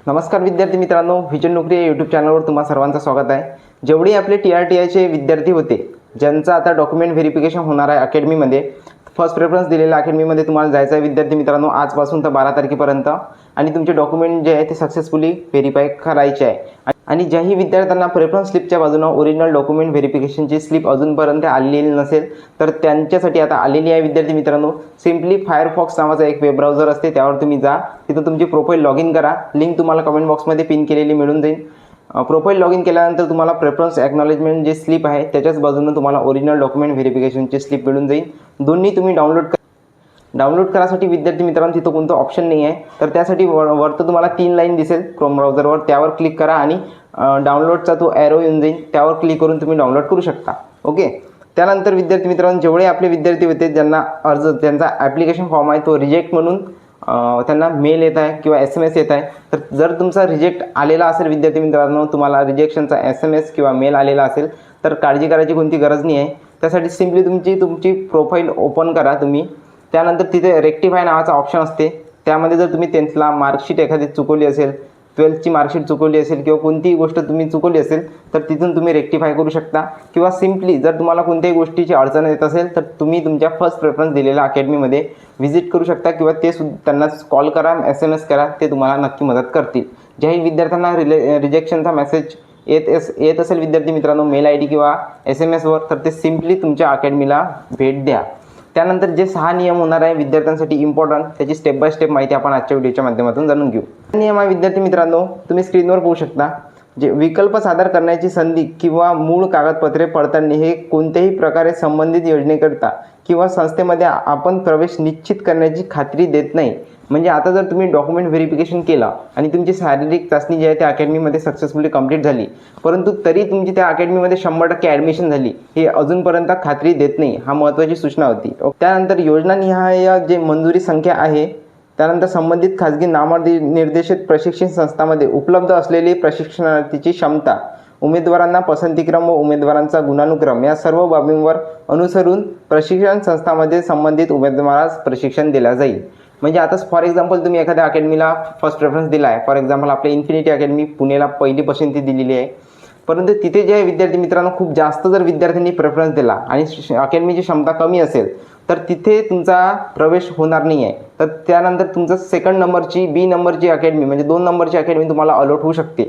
नमस्कार विद्यार्थी मित्रांनो, व्हिजन नोकरी या यूट्यूब चॅनलवर तुम्हा सर्वांचं स्वागत आहे। जेवढे आपले TRTIचे विद्यार्थी होते ज्यांचा आता डॉक्युमेंट व्हेरिफिकेशन होणार आहे अकॅडमीमध्ये, फर्स्ट प्रेफरन्स दिलेल्या अकॅडमीमध्ये तुम्हाला जायचं आहे विद्यार्थी मित्रांनो आजपासून तर 12 तारखेपर्यंत। आणि तुमचे डॉक्युमेंट जे आहे ते सक्सेसफुली व्हेरीफाय करायचे आहे। आणि ज्याही विद्यार्थ्यांना प्रेफरन्स स्लिपच्या बाजूने ओरिजिनल डॉक्युमेंट व्हेरिफिकेशनची स्लिप अजूनपर्यंत आलेली नसेल तर त्यांच्यासाठी आता आलेली आहे विद्यार्थी मित्रांनो। सिम्पली फायरफॉक्स नावाचा एक वेब ब्राउझर असते, त्यावर तुम्ही जा, तिथं तुमची प्रोफाईल लॉग इन करा। लिंक तुम्हाला कमेंट बॉक्समध्ये पिन केलेली मिळून जाईल। प्रोफाईल लॉग इन केल्यानंतर तुम्हाला प्रेफरन्स ॲक्नॉलेजमेंट जे स्लिप आहे त्याच्याच बाजूने तुम्हाला ओरिजिनल डॉक्युमेंट व्हेरिफिकेशनची स्लिप मिळून जाईल। दोन्ही तुम्ही डाउनलोड करासाठी विद्यार्थी मित्रांनो तिथं कोणतं ऑप्शन नाही आहे, तर त्यासाठी वरती तुम्हाला 3 लाईन दिसेल क्रोम ब्राउझरवर, त्यावर क्लिक करा आणि डाउनलोडचा तो ॲरो येऊन जाईल, त्यावर क्लिक करून तुम्ही डाउनलोड करू शकता। ओके, त्यानंतर विद्यार्थी मित्रांनो जेवढे आपले विद्यार्थी होते ज्यांना त्यांचा ॲप्लिकेशन फॉर्म आहे तो रिजेक्ट म्हणून त्यांना मेल येत आहे किंवा SMS येत आहे, तर जर तुमचा रिजेक्ट आलेला असेल विद्यार्थी मित्रांनो, तुम्हाला रिजेक्शनचा SMS किंवा मेल आलेला असेल तर काळजी करायची कोणती गरज नाही आहे। त्यासाठी सिम्पली तुमची प्रोफाईल ओपन करा तुम्ही। त्यानंतर तिथे रेक्टिफाय नावाचा ऑप्शन असते, त्यामध्ये जर तुम्ही 10thला मार्कशीट एखादी चुकवली असेल, 12thची मार्कशीट चुकवली असेल किंवा कोणतीही गोष्ट तुम्ही चुकवली असेल तर तिथून तुम्ही रेक्टिफाय करू शकता। किंवा सिम्पली जर तुम्हाला कोणत्याही गोष्टीची अडचण येत असेल तर तुम्ही तुमच्या फर्स्ट प्रेफरन्स दिलेल्या अकॅडमीमध्ये व्हिजिट करू शकता किंवा त्यांना कॉल करा, SMS करा, ते तुम्हाला नक्की मदत करतील। ज्याही विद्यार्थ्यांना रिजेक्शनचा मेसेज येत असेल विद्यार्थी मित्रांनो मेल ID किंवा SMSवर, तर ते सिम्पली तुमच्या अकॅडमीला भेट द्या। त्यानंतर जे 6 नियम होणार आहे विद्यार्थ्यांसाठी इम्पॉर्टंट, त्याची स्टेप बाय स्टेप माहिती आपण आजच्या व्हिडिओच्या माध्यमातून जाणून घेऊ। नियम आहे विद्यार्थी मित्रांनो, तुम्ही स्क्रीनवर पाहू शकता। जे विकल्प सादर करण्याची संधी किंवा मूळ कागदपत्रे पडताळणी हे कोणत्याही प्रकारे संबंधित योजनेकरिता किंवा संस्थेमध्ये आपण प्रवेश निश्चित करण्याची खात्री देत नाही। म्हणजे आता जर तुम्ही डॉक्युमेंट व्हेरिफिकेशन केलं आणि तुमची शारीरिक चाचणी जी आहे त्या अकॅडमीमध्ये सक्सेसफुली कंप्लीट झाली, परंतु तरी तुमची त्या अकॅडमीमध्ये 100% ॲडमिशन झाली हे अजूनपर्यंत खात्री देत नाही, हा महत्त्वाची सूचना होती। त्यानंतर योजनानिहाय जे मंजुरी संख्या आहे, त्यानंतर संबंधित खाजगी नामनिर्देशित प्रशिक्षण संस्थांमध्ये उपलब्ध असलेली प्रशिक्षणार्थीची क्षमता, उमेदवारांना पसंतीक्रम व उमेदवारांचा गुणानुक्रम या सर्व बाबींवर अनुसरून प्रशिक्षण संस्थांमध्ये संबंधित उमेदवारास प्रशिक्षण दिले जाईल। म्हणजे आता फॉर एक्झाम्पल तुम्ही एखाद्या अकॅडमीला फर्स्ट प्रेफरन्स दिला आहे, फॉर एक्झाम्पल आपल्या इन्फिनिटी अकॅडमी पुणेला पहिली पसंती दिलेली आहे, परंतु तिथे जे विद्यार्थी मित्रांनो खूप जास्त जर विद्यार्थ्यांनी प्रेफरन्स दिला आणि अकॅडमीची क्षमता कमी असेल तर तिथे तुमचा प्रवेश होणार नाही आहे। तर त्यानंतर तुमचं सेकंड नंबरची B नंबरची अकॅडमी म्हणजे 2 नंबरची अकॅडमी तुम्हाला अलॉट होऊ शकते।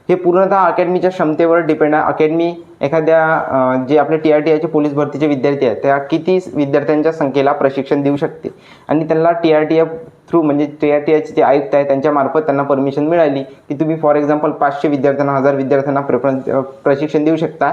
हे पूर्णतः अकॅडमीच्या क्षमतेवर डिपेंड आहे। अकॅडमी एखाद्या जे आपले TRTIचे पोलीस भरतीचे विद्यार्थी आहेत त्या किती विद्यार्थ्यांच्या संख्येला प्रशिक्षण देऊ शकते आणि त्यांना TRTI थ्रू म्हणजे TRTIचे जे आयुक्त आहेत त्यांच्यामार्फत त्यांना परमिशन मिळाली की तुम्ही फॉर एक्झाम्पल 500 विद्यार्थ्यांना 1000 विद्यार्थ्यांना प्रशिक्षण देऊ शकता।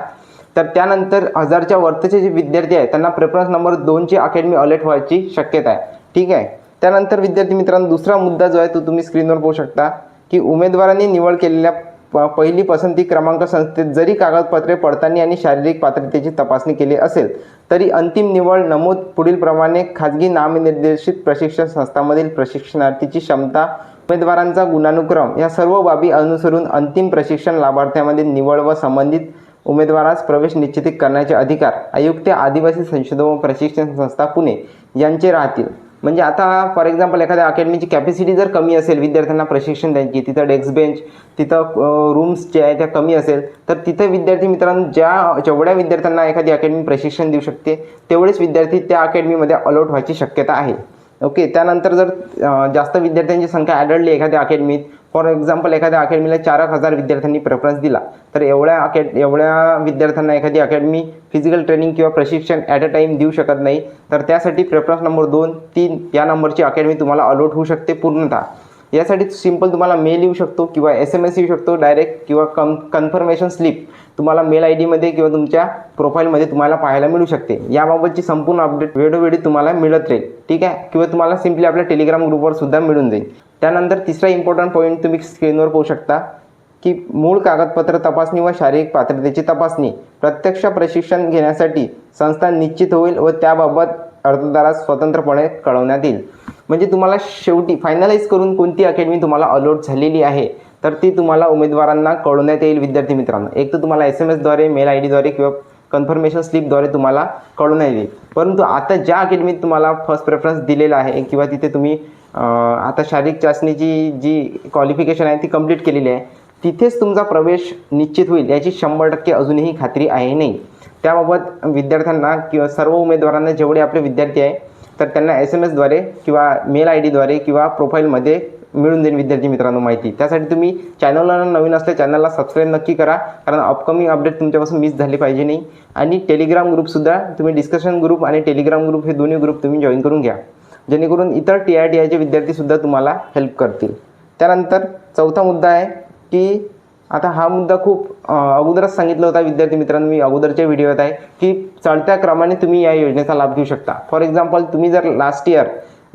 तर त्यानंतर 1000च्या वरचे जे विद्यार्थी आहेत त्यांना प्रेफरन्स नंबर 2ची अकॅडमी अलर्ट व्हायची शक्यता आहे। ठीक आहे, त्यानंतर विद्यार्थी मित्रांनो दुसरा मुद्दा जो आहे तो तुम्ही स्क्रीनवर पाहू शकता की उमेदवारांनी निवड केलेल्या पहिली पसंती क्रमांक संस्थेत जरी कागदपत्रे पडताळणी आणि शारीरिक पात्रतेची तपासणी केली असेल तरी अंतिम निवड नमूद पुढीलप्रमाणे खाजगी नामनिर्देशित प्रशिक्षण संस्थांमधील प्रशिक्षणार्थीची क्षमता, उमेदवारांचा गुणानुक्रम या सर्व बाबी अनुसरून अंतिम प्रशिक्षण लाभार्थ्यांमध्ये निवड व संबंधित उमेदवारास प्रवेश निश्चित करण्याचे अधिकार आयुक्त आदिवासी संशोधन व प्रशिक्षण संस्था पुणे यांचे राहतील। म्हणजे आता फॉर एक्झाम्पल एखाद्या अकॅडमीची कॅपॅसिटी जर कमी असेल विद्यार्थ्यांना प्रशिक्षण द्यायची, तिथं डेस्क बेंच, तिथं रूम्स जे आहे त्या कमी असेल तर तिथं विद्यार्थी मित्रांनो जेवढ्या विद्यार्थ्यांना एखादी अकॅडमी प्रशिक्षण देऊ शकते तेवढेच विद्यार्थी त्या अकॅडमीमध्ये अलॉट व्हायची शक्यता आहे। ओके, त्यानंतर जर जास्त विद्यार्थ्यांची संख्या आढळली एखाद्या अकॅडमीत, फॉर एक्झाम्पल एखाद्या अकॅडमीला 4000 विद्यार्थ्यांनी प्रेफरन्स दिला तर एवढ्या विद्यार्थ्यांना एखादी अकॅडमी फिजिकल ट्रेनिंग किंवा प्रशिक्षण ॲट अ टाईम देऊ शकत नाही। तर त्यासाठी प्रेफरन्स नंबर 2, 3 या नंबरची अकॅडमी तुम्हाला अलॉट होऊ शकते पूर्णतः। यासाठी सिंपल तुम्हाला मेल येऊ शकतो किंवा SMS येऊ शकतो डायरेक्ट, किंवा कन्फर्मेशन स्लिप तुम्हाला मेल ID मध्ये किंवा तुमच्या प्रोफाईलमध्ये तुम्हाला पाहायला मिळू शकते। याबाबतची संपूर्ण अपडेट वेळोवेळी तुम्हाला मिळत राहील। ठीक आहे, किंवा तुम्हाला सिंपली आपल्या टेलिग्राम ग्रुपवर सुद्धा मिळून जाईल। त्यानंतर तिसरा इम्पॉर्टंट पॉईंट तुम्ही स्क्रीनवर पाहू शकता की मूळ कागदपत्र तपासणी व शारीरिक पात्रतेची तपासणी प्रत्यक्ष प्रशिक्षण घेण्यासाठी संस्था निश्चित होईल व त्याबाबत अर्जदारास स्वतंत्रपणे कळवण्यात येईल। म्हणजे तुम्हाला शेवटी फायनलाइज करून कोणती अकॅडमी तुम्हाला अलॉट झालेली आहे तर ती तुम्हाला उमेदवारांना कळवण्यात येईल विद्यार्थी मित्रांनो। एक तर तुम्हाला SMS द्वारे, मेल ID द्वारे किंवा कन्फर्मेशन स्लिपद्वारे तुम्हाला कळवण्यात येईल. परंतु आता ज्या अकॅडमीत तुम्हाला फर्स्ट प्रेफरन्स दिलेला आहे किंवा तिथे तुम्ही आता शारीरिक चाचणीची जी क्वालिफिकेशन आहे ती कंप्लीट केलेली आहे, तिथेच तुमचा प्रवेश निश्चित होईल याची 100% अजूनही खात्री आहे नाही. त्याबाबत विद्यार्थ्यांना किंवा सर्व उमेदवारांना जेवढे आपले विद्यार्थी आहे तर त्यांना SMS द्वारे किंवा मेल ID द्वारे किंवा प्रोफाईलमध्ये मिळून देईल विद्यार्थी मित्रांनो माहिती. त्यासाठी तुम्ही चॅनलला नवीन असल्या चॅनलला सबस्क्राईब नक्की करा, कारण अपकमिंग अपडेट तुमच्यापासून मिस झाले पाहिजे नाही. आणि टेलिग्राम ग्रुपसुद्धा तुम्ही डिस्कशन ग्रुप आणि टेलिग्राम ग्रुप हे दोन्ही ग्रुप तुम्ही जॉईन करून घ्या, जेणेकरून इतर TRTIचे विद्यार्थीसुद्धा तुम्हाला हेल्प करतील. त्यानंतर चौथा मुद्दा आहे की आता हा मुद्दा खूप अगोदरच सांगितलं होता विद्यार्थी मित्रांनो, मी अगोदरच्या व्हिडिओत आहे की चढत्या क्रमाने तुम्ही या योजनेचा लाभ घेऊ शकता. फॉर एक्झाम्पल तुम्ही जर लास्ट इयर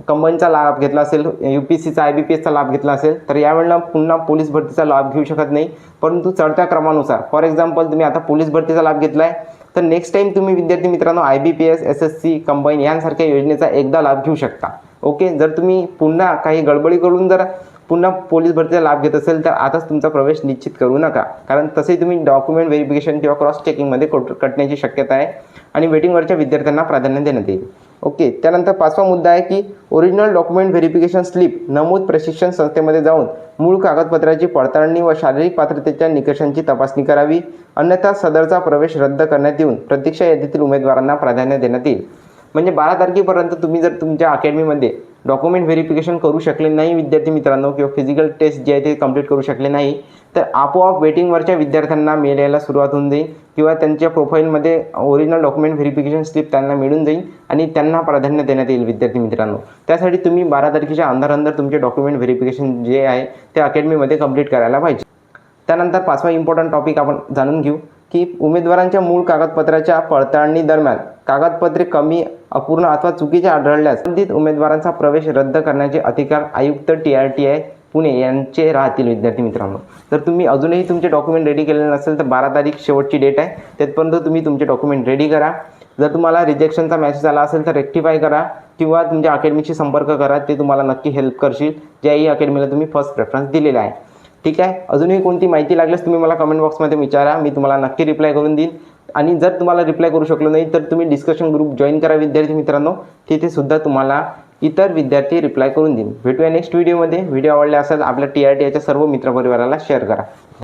कंबाईनचा लाभ घेतला असेल, UPSCचा IBPSचा लाभ घेतला असेल तर यावेळेला पुन्हा पोलीस भरतीचा लाभ घेऊ शकत नाही, परंतु चढत्या क्रमानुसार. फॉर एक्झाम्पल तुम्ही आता पोलीस भरतीचा लाभ घेतला आहे तर नेक्स्ट टाईम तुम्ही विद्यार्थी मित्रांनो IBPS SSC कंबाईन यांसारख्या योजनेचा एकदा लाभ घेऊ शकता. ओके, जर तुम्ही पुन्हा काही गडबडी करून जर पुन्हा पोलीस भरतीचा लाभ घेत असेल तर आताच तुमचा प्रवेश निश्चित करू नका, कारण तसे तुम्ही डॉक्युमेंट व्हेरिफिकेशन किंवा क्रॉस चेकिंगमध्ये कटण्याची शक्यता आहे आणि वेटिंगवरच्या विद्यार्थ्यांना प्राधान्य देण्यात येईल. ओके, त्यानंतर पाचवा मुद्दा आहे की ओरिजिनल डॉक्युमेंट व्हेरिफिकेशन स्लिप नमूद प्रशिक्षण संस्थेमध्ये जाऊन मूळ कागदपत्राची पडताळणी व शारीरिक पात्रतेच्या निकषांची तपासणी करावी, अन्यथा सदरचा प्रवेश रद्द करण्यात येऊन प्रतीक्षा यादीतील उमेदवारांना प्राधान्य देण्यात येईल. म्हणजे 12 तारखेपर्यंत तुम्ही जर तुमच्या अकॅडमीमध्ये डॉक्युमेंट व्हेरिफिकेशन करू शकले नाही विद्यार्थी मित्रांनो किंवा फिजिकल टेस्ट जे आहे ते कंप्लीट करू शकले नाही तर आपोआप वेटिंगवरच्या विद्यार्थ्यांना मेल यायला सुरुवात होऊन जाईल किंवा त्यांच्या प्रोफाईलमध्ये ओरिजिनल डॉक्युमेंट व्हेरिफिकेशन स्लिप त्यांना मिळून जाईल आणि त्यांना प्राधान्य देण्यात येईल विद्यार्थी मित्रांनो. त्यासाठी तुम्ही 12 तारखेच्या अंदर तुमचे डॉक्युमेंट व्हेरिफिकेशन जे आहे ते अकॅडमीमध्ये कंप्लीट करायला पाहिजे. त्यानंतर पाचवा इम्पॉर्टंट टॉपिक आपण जाणून घेऊ की उमेदवारांच्या मूळ कागदपत्राच्या पडताळणी दरम्यान कागदपत्रे कमी, अपूर्ण अथवा चुकीचे आढळल्यास संबंधित उमेदवारांचा प्रवेश रद्द करण्याचे अधिकार आयुक्त TRTI पुणे यांचे राहतील विद्यार्थी मित्रांनो. जर तुम्ही अजूनही तुमचे डॉक्युमेंट रेडी केलेले नसेल तर 12 तारीख शेवटची डेट आहे, तिथपर्यंत तुम्ही तुमचे डॉक्युमेंट रेडी करा. जर तुम्हाला रिजेक्शनचा मेसेज आला असेल तर रेक्टिफाय करा किंवा तुमच्या अकॅडमीशी संपर्क करा, ते तुम्हाला नक्की हेल्प करतील ज्याही अकॅडमीला तुम्ही फर्स्ट प्रेफरन्स दिलेला आहे. ठीक आहे, अजूनही कोणती माहिती लागल्यास तुम्ही मला कमेंट बॉक्समध्ये विचारा, मी तुम्हाला नक्की रिप्लाय करून देईन. आणि जर तुम्हाला रिप्लाय करू शकलो नाही तर तुम्ही डिस्कशन ग्रुप जॉईन करा विद्यार्थी मित्रांनो, तिथे सुद्धा तुम्हाला इतर विद्यार्थी रिप्लाय करून देईन. भेटूया नेक्स्ट व्हिडिओमध्ये. व्हिडिओ आवडला असेल आपल्या TRTIच्या सर्व मित्रपरिवाराला शेअर करा.